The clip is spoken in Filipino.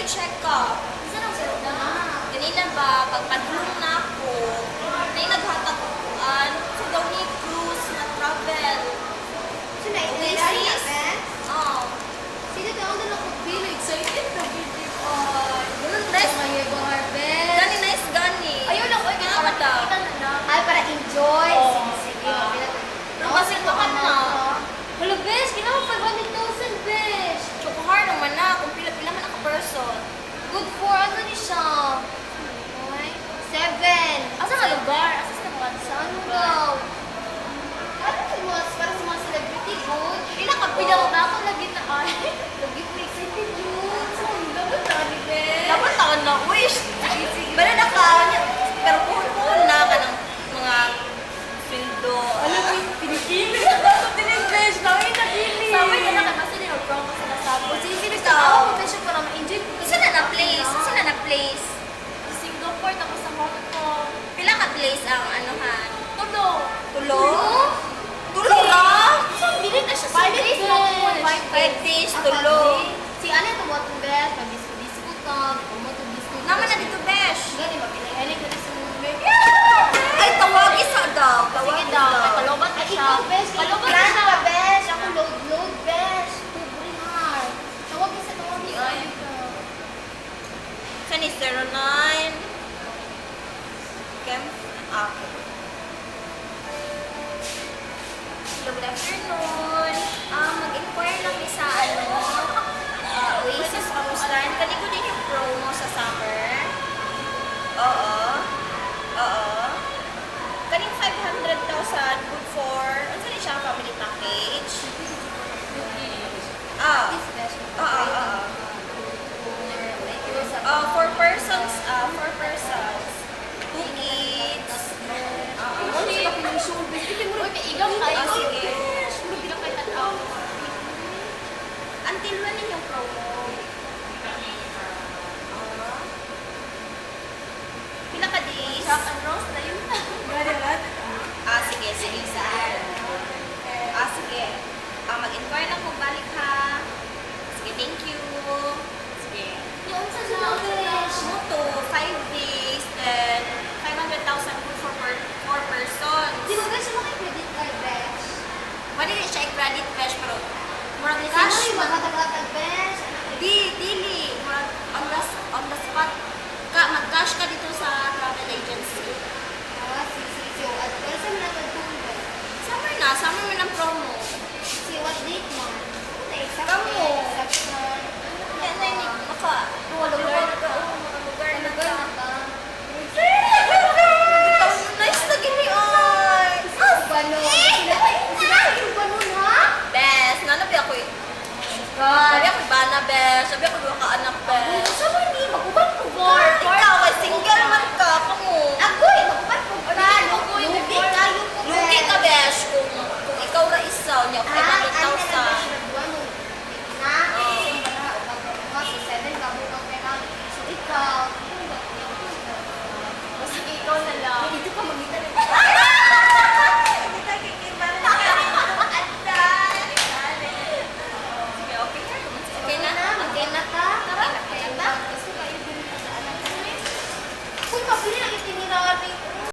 check up. Saan ang sarap na? Ganina ba, pagpadulong na ako, na yung naghatag-uan, so daw ni cruise na travel. So, na-explain Oasis? na, Ben? Oo. Sige, tawag na lang ko, Bill. Excited na, Bill. Nice. Mga harvest. Gani, nice gani. Ayun lang, oy, Ano daw? Ay, para enjoy. Oo. Sige, Pero kasi naman na. Wala, besh. Kailangan 500,000, besh. Chokohar naman na, kung pila-pila man ako person. Good for ano ni siya? Okay. 7. Asa nga lugar? Asa sa mga Sa ano daw? Ano yung mga para sa mga celebrity good? Pila ka po? Pila ba ako lagi na ay? Lagi ko excited yun. So, dapat na ni besh. Dapat taon na wish. Bala na ka, pero puhon na ka ng mga sweldo. Alam mo yung pinipili. Ako din-besh. Nawin na pili. Sabi ka na ka, kasi nila-promo sa nasabi. O sige, sige. Ikaw. Ako, besh, para ma-enjoy ko. Isa na na-place? Isa na na-place? Sa Singapore, tapos sa Hong Kong. Pila ka place ang anuhan? Tulo. Tulo? Tulo ra? So, hindi na siya 5 days lang po. 5 days, tulo. Si Ana ito mo itong best, mag-disco ka, mo itong disco. Naman na dito, besh. Gani, mapilay ka na sa mga Ay, tawagi sa daw. Sige Tawagi daw, daw. may palobat na siya. Ikaw, best. Palobat na siya. Best. Ako, load, best. Pobre heart. Tawagin sa. Ay. Saan is 09? Kem? Okay. Hello, good afternoon. Mag-inquire lang isa, Oasis Kamustahan. Kaniko din yung promo sa summer. Oo. Oo. Kaning 500,000 good for, ano saan siya, family package? Ah. Oo. 4 persons, 4 persons. 2 kids. Sige. Until when yung promo? Pila ka days? Sige. Sige. Mag-inquire lang kung balik ha. Sige, thank you. Sige. Moto, 5 days, then 500,000 good for 4 persons. Wala din siya i-credit cash, pero murag cash. Dili. Murag on the spot. Mag-cash ka dito sa travel agency. Summer mo ng promo. Kamu. Yan na yun. Duwalo-duwalo ka.